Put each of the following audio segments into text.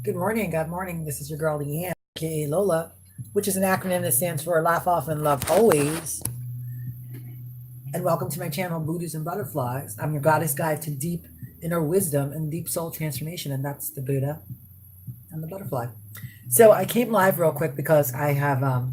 Good morning, good morning. This is your girl Leanne, aka Lola, which is an acronym that stands for Laugh Often, Love Always. And welcome to my channel, Buddhas and Butterflies. I'm your goddess guide to deep inner wisdom and deep soul transformation, and that's the Buddha and the butterfly. So I came live real quick because I have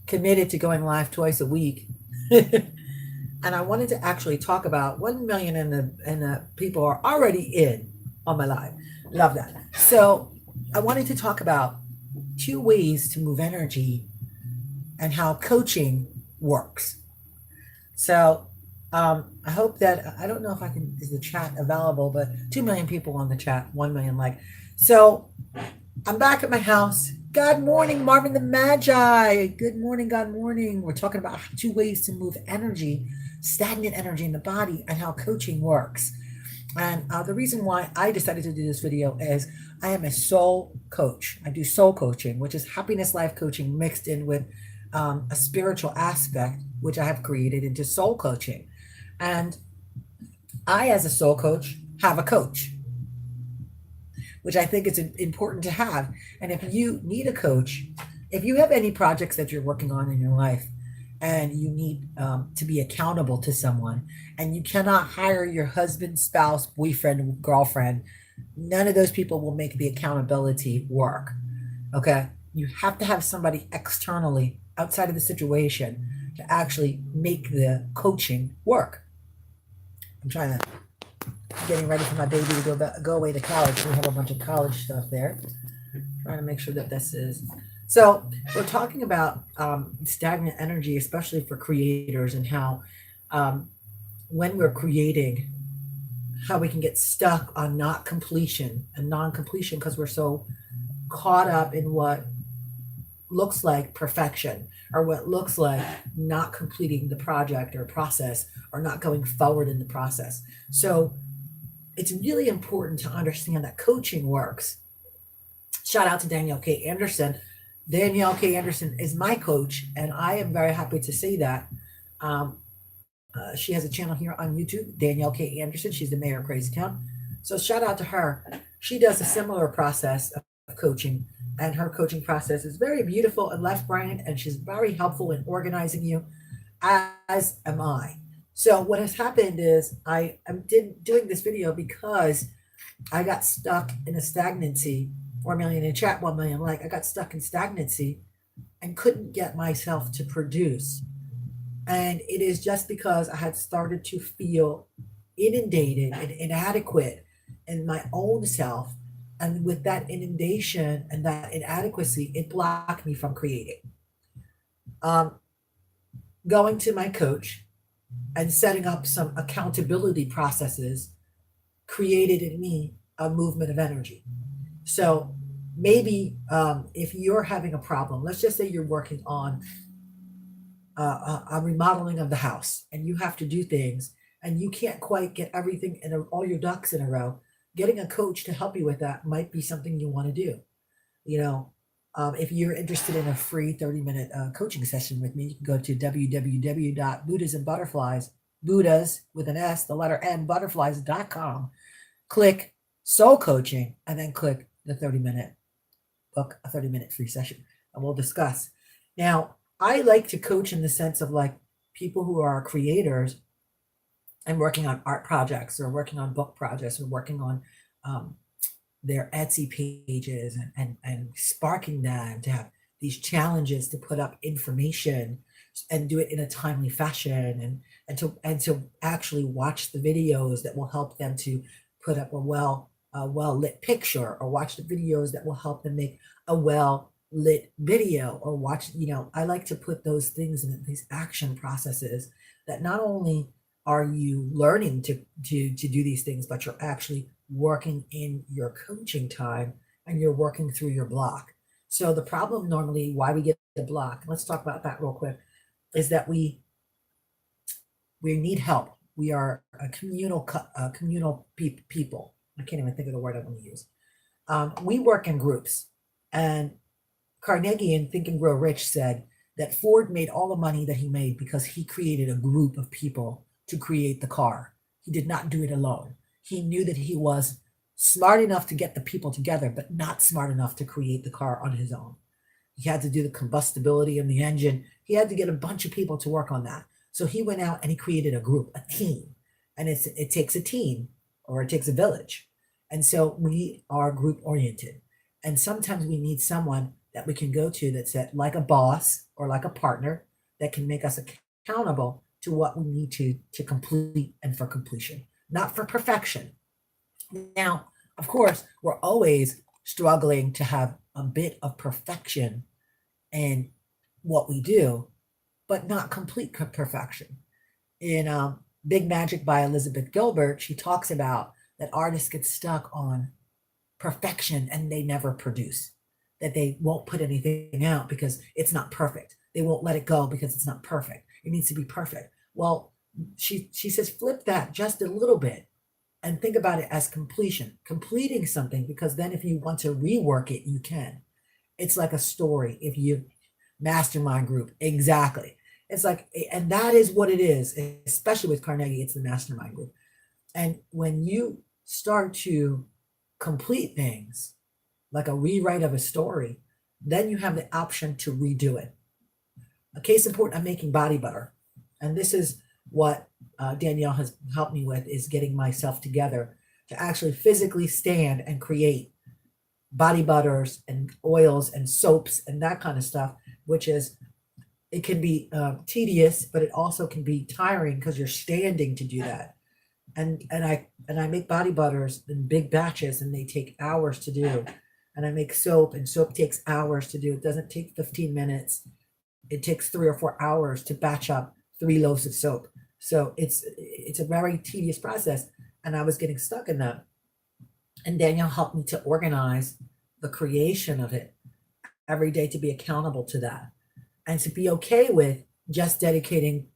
committed to going live twice a week. And I wanted to actually talk about 1 million and the people are already in on my live. Love that. So I wanted to talk about 2 ways to move energy and how coaching works. So I hope that I don't know if I can is the chat available, but 2 million people on the chat, 1 million like. So I'm back at my house. Good morning, Marvin the Magi. Good morning, God morning. We're talking about 2 ways to move energy, stagnant energy in the body, and how coaching works. And the reason why I decided to do this video is I am a soul coach. I do soul coaching, which is happiness life coaching mixed in with a spiritual aspect, which I have created into soul coaching. And I, as a soul coach, have a coach, which I think is important to have. And if you need a coach, if you have any projects that you're working on in your life and you need to be accountable to someone, and you cannot hire your husband, spouse, boyfriend, girlfriend, none of those people will make the accountability work. Okay? You have to have somebody externally outside of the situation to actually make the coaching work. I'm trying to getting ready for my baby to go away to college. We have a bunch of college stuff there. Trying to make sure that this is. So we're talking about stagnant energy, especially for creators, and how when we're creating, how we can get stuck on not completion and non-completion because we're so caught up in what looks like perfection or what looks like not completing the project or process or not going forward in the process. So it's really important to understand that coaching works. Shout out to Danielle K. Anderson. Danielle K. Anderson is my coach, and I am very happy to say that. She has a channel here on YouTube, Danielle K. Anderson. She's the mayor of Crazy Town. So shout out to her. She does a similar process of coaching, and her coaching process is very beautiful and left brain, and she's very helpful in organizing you, as am I. So what has happened is I am doing this video because I got stuck in a stagnancy. 4 million in chat, 1 million like. I got stuck in stagnancy and couldn't get myself to produce. And it is just because I had started to feel inundated and inadequate in my own self. And with that inundation and that inadequacy, it blocked me from creating. Um, Going to my coach and setting up some accountability processes created in me a movement of energy. So maybe if you're having a problem, let's just say you're working on a remodeling of the house and you have to do things and you can't quite get everything in all your ducks in a row, getting a coach to help you with that might be something you want to do. You know, if you're interested in a free 30-minute coaching session with me, you can go to www.buddhasandbutterflies, Buddhas with an S, the letter N, butterflies.com. Click soul coaching and then click the 30-minute book, a 30-minute free session, and we'll discuss. Now, I like to coach in the sense of like people who are creators and working on art projects or working on book projects or working on their Etsy pages and sparking them to have these challenges to put up information and do it in a timely fashion and to actually watch the videos that will help them to put up a well lit picture, or watch the videos that will help them make a well lit video, or watch, I like to put those things in these action processes that not only are you learning to do these things, but you're actually working in your coaching time and you're working through your block. So the problem normally why we get the block, let's talk about that real quick, is that we need help. We are a communal people. I can't even think of the word I want to use. We work in groups, and Carnegie in Think and Grow Rich said that Ford made all the money that he made because he created a group of people to create the car. He did not do it alone. He knew that he was smart enough to get the people together, but not smart enough to create the car on his own. He had to do the combustibility of the engine. He had to get a bunch of people to work on that. So he went out and he created a group, a team. And it takes a team or it takes a village. And so we are group oriented. And sometimes we need someone that we can go to that's like a boss or like a partner that can make us accountable to what we need to complete and for completion, not for perfection. Now, of course, we're always struggling to have a bit of perfection in what we do, but not complete perfection. In Big Magic by Elizabeth Gilbert, she talks about that artists get stuck on perfection and they never produce, that they won't put anything out because it's not perfect. They won't let it go because it's not perfect. It needs to be perfect. Well, she says flip that just a little bit and think about it as completing something, because then if you want to rework it, you can. It's like a story. If you mastermind group, exactly. It's like, and that is what it is, especially with Carnegie, it's the mastermind group. And when you start to complete things like a rewrite of a story, then you have the option to redo it. A case in point, I'm making body butter. And this is what Danielle has helped me with, is getting myself together to actually physically stand and create body butters and oils and soaps and that kind of stuff, which is, it can be tedious, but it also can be tiring because you're standing to do that. And I make body butters in big batches and they take hours to do. And I make soap, and soap takes hours to do. It doesn't take 15 minutes. It takes 3 or 4 hours to batch up 3 loaves of soap. So it's a very tedious process. And I was getting stuck in that. And Danielle helped me to organize the creation of it every day, to be accountable to that, and to be okay with just dedicating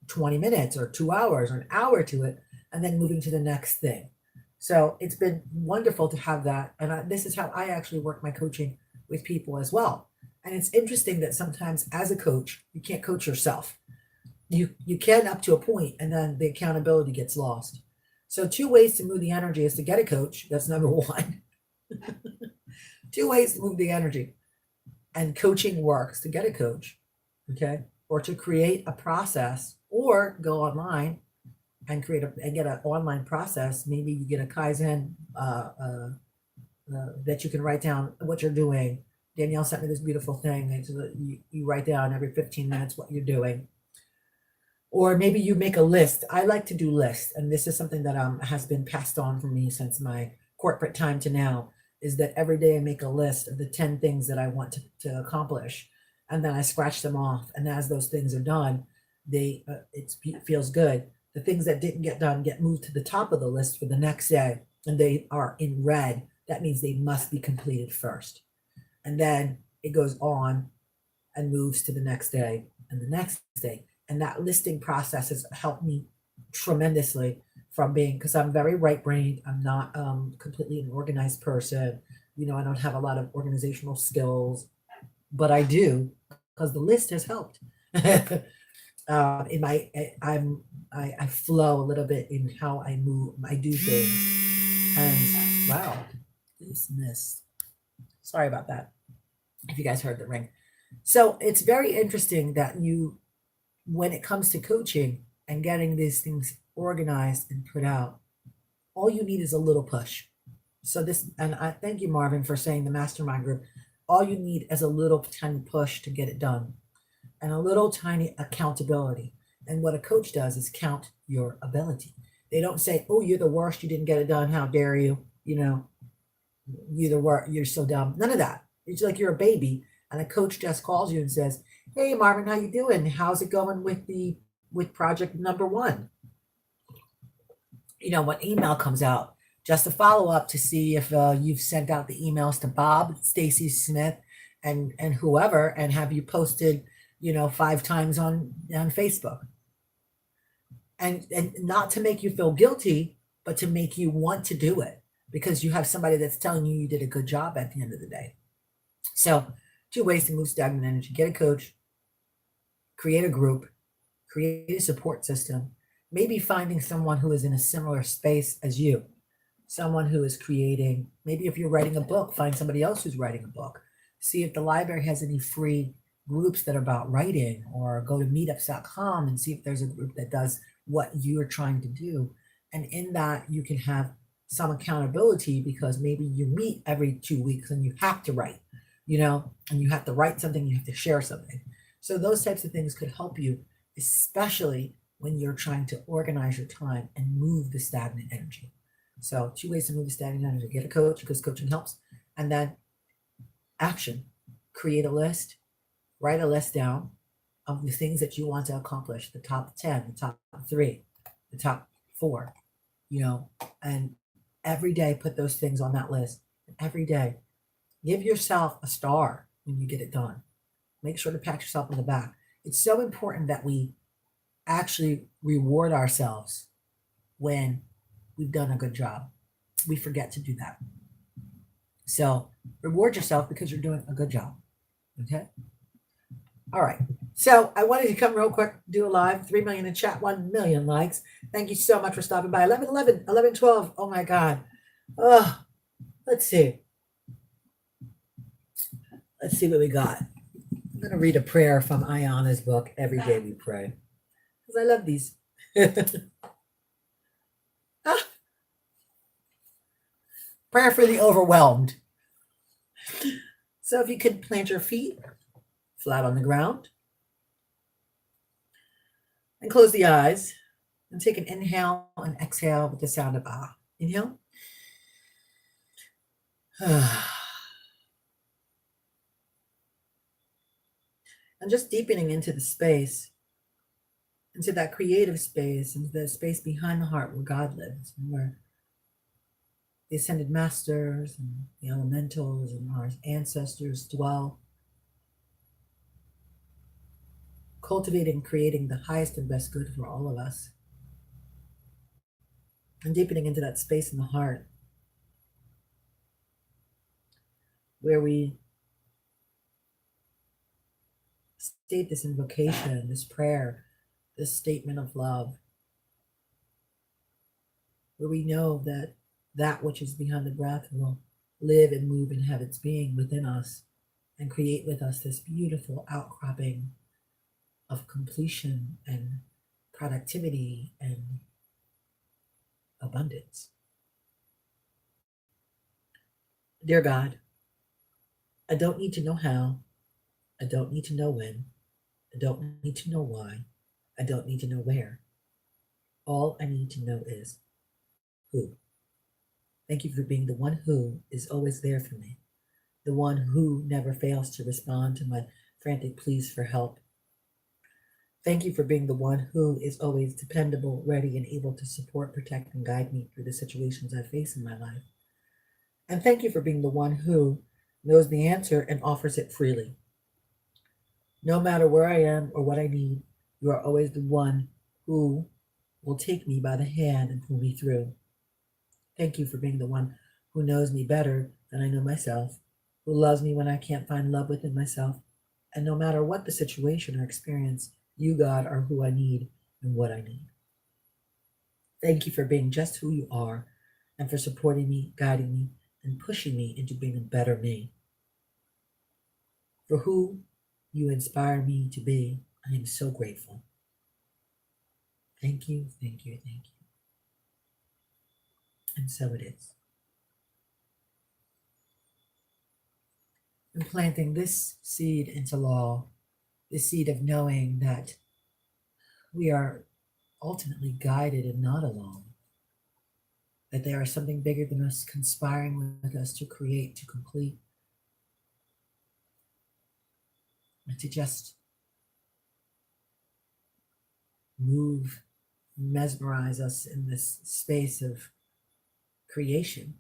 20 minutes or 2 hours or an hour to it, and then moving to the next thing. So it's been wonderful to have that. And this is how I actually work my coaching with people as well. And it's interesting that sometimes as a coach, you can't coach yourself. You can up to a point, and then the accountability gets lost. So 2 ways to move the energy is to get a coach. That's number 1. 2 ways to move the energy. And coaching works to get a coach, okay? Or to create a process, or go online and get an online process. Maybe you get a Kaizen that you can write down what you're doing. Danielle sent me this beautiful thing. You write down every 15 minutes what you're doing. Or maybe you make a list. I like to do lists, and this is something that has been passed on for me since my corporate time to now, is that every day I make a list of the 10 things that I want to accomplish, and then I scratch them off. And as those things are done, it feels good. The things that didn't get done get moved to the top of the list for the next day, and they are in red. That means they must be completed first. And then it goes on and moves to the next day and the next day. And that listing process has helped me tremendously, from being, because I'm very right-brained. I'm not completely an organized person. I don't have a lot of organizational skills, but I do, because the list has helped. I flow a little bit in how I move, I do things. And wow, this missed. Sorry about that, if you guys heard the ring. So it's very interesting that when it comes to coaching and getting these things organized and put out, all you need is a little push. So and I thank you, Marvin, for saying the mastermind group. All you need is a little tiny push to get it done, and a little tiny accountability. And what a coach does is count your ability. They don't say, "Oh, you're the worst. You didn't get it done. How dare you? You're so dumb." None of that. It's like you're a baby, and a coach just calls you and says, "Hey, Marvin, how you doing? How's it going with project number 1?" When email comes out, just a follow up to see if you've sent out the emails to Bob, Stacy Smith, and whoever, and have you posted 5 times on Facebook, and not to make you feel guilty, but to make you want to do it, because you have somebody that's telling you did a good job at the end of the day. So 2 ways to move stagnant energy: get a coach, create a group, create a support system, maybe finding someone who is in a similar space as you. someone who is creating, maybe if you're writing a book, find somebody else who's writing a book. See if the library has any free groups that are about writing, or go to meetups.com and see if there's a group that does what you're trying to do. And in that, you can have some accountability, because maybe you meet every 2 weeks and you have to write, and you have to write something, you have to share something. So those types of things could help you, especially when you're trying to organize your time and move the stagnant energy. So 2 ways to move the stagnant energy: get a coach, because coaching helps, and then action. Create a list, write a list down of the things that you want to accomplish, the top 10, the top 3, the top 4, and every day put those things on that list. Every day, give yourself a star when you get it done. Make sure to pat yourself on the back. It's so important that we actually reward ourselves when we've done a good job. We forget to do that. So reward yourself because you're doing a good job. Okay? All right. So I wanted to come real quick, do a live, 3 million in chat, 1 million likes. Thank you so much for stopping by. 11, 11, 11, 12. Oh my God. Oh, let's see. Let's see what we got. I'm going to read a prayer from Ayana's book, Every Day We Pray, because I love these. Prayer for the overwhelmed. So if you could plant your feet flat on the ground and close the eyes and take an inhale and exhale with the sound of ah. Inhale. And just deepening into the space, into that creative space, into the space behind the heart where God lives, and where the ascended masters and the elementals and our ancestors dwell, cultivating, creating the highest and best good for all of us, and deepening into that space in the heart where we state this invocation, this prayer, this statement of love, where we know that that which is behind the breath will live and move and have its being within us and create with us this beautiful outcropping of completion and productivity and abundance. Dear God, I don't need to know how. I don't need to know when. I don't need to know why. I don't need to know where. All I need to know is who. Thank you for being the one who is always there for me, the one who never fails to respond to my frantic pleas for help. Thank you for being the one who is always dependable, ready, and able to support, protect, and guide me through the situations I face in my life. And thank you for being the one who knows the answer and offers it freely. No matter where I am or what I need, you are always the one who will take me by the hand and pull me through. Thank you for being the one who knows me better than I know myself, who loves me when I can't find love within myself. And no matter what the situation or experience, you, God, are who I need and what I need. Thank you for being just who you are and for supporting me, guiding me, and pushing me into being a better me. For who you inspire me to be, I am so grateful. Thank you, thank you, thank you. And so it is. And planting this seed into law, the seed of knowing that we are ultimately guided and not alone, that there is something bigger than us conspiring with us to create, to complete, and to just move, mesmerize us in this space of creation,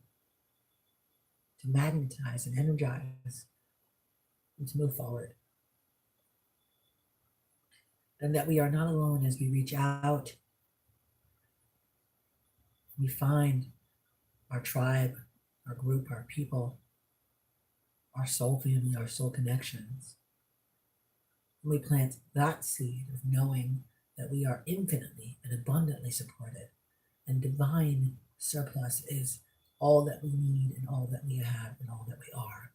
to magnetize and energize, and to move forward. And that we are not alone as we reach out. We find our tribe, our group, our people, our soul family, our soul connections. And we plant that seed of knowing that we are infinitely and abundantly supported, and divine surplus is all that we need and all that we have and all that we are.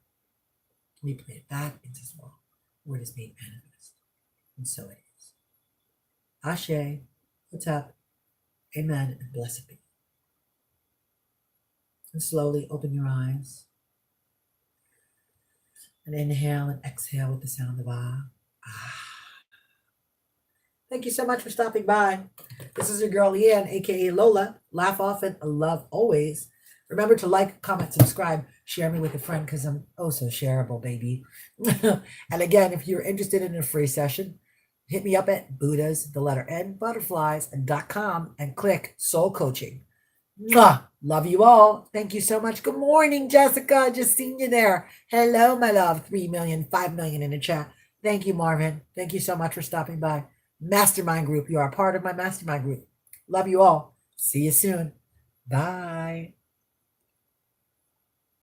We put it back into this world where it is made manifest. And so it is. Ashe, what's up? Amen, and blessed be. And slowly open your eyes. And inhale and exhale with the sound of ah. Ah. Thank you so much for stopping by. This is your girl Leanne, aka Lola. Laugh often, love always. Remember to like, comment, subscribe, share me with a friend because I'm oh so shareable, baby. And again, if you're interested in a free session, hit me up at Buddhas, the letter N, butterflies.com and click Soul Coaching. Mwah! Love you all. Thank you so much. Good morning, Jessica. Just seen you there. Hello, my love. 3 million, 5 million in the chat. Thank you, Marvin. Thank you so much for stopping by. Mastermind group. You are part of my mastermind group. Love you all. See you soon. Bye.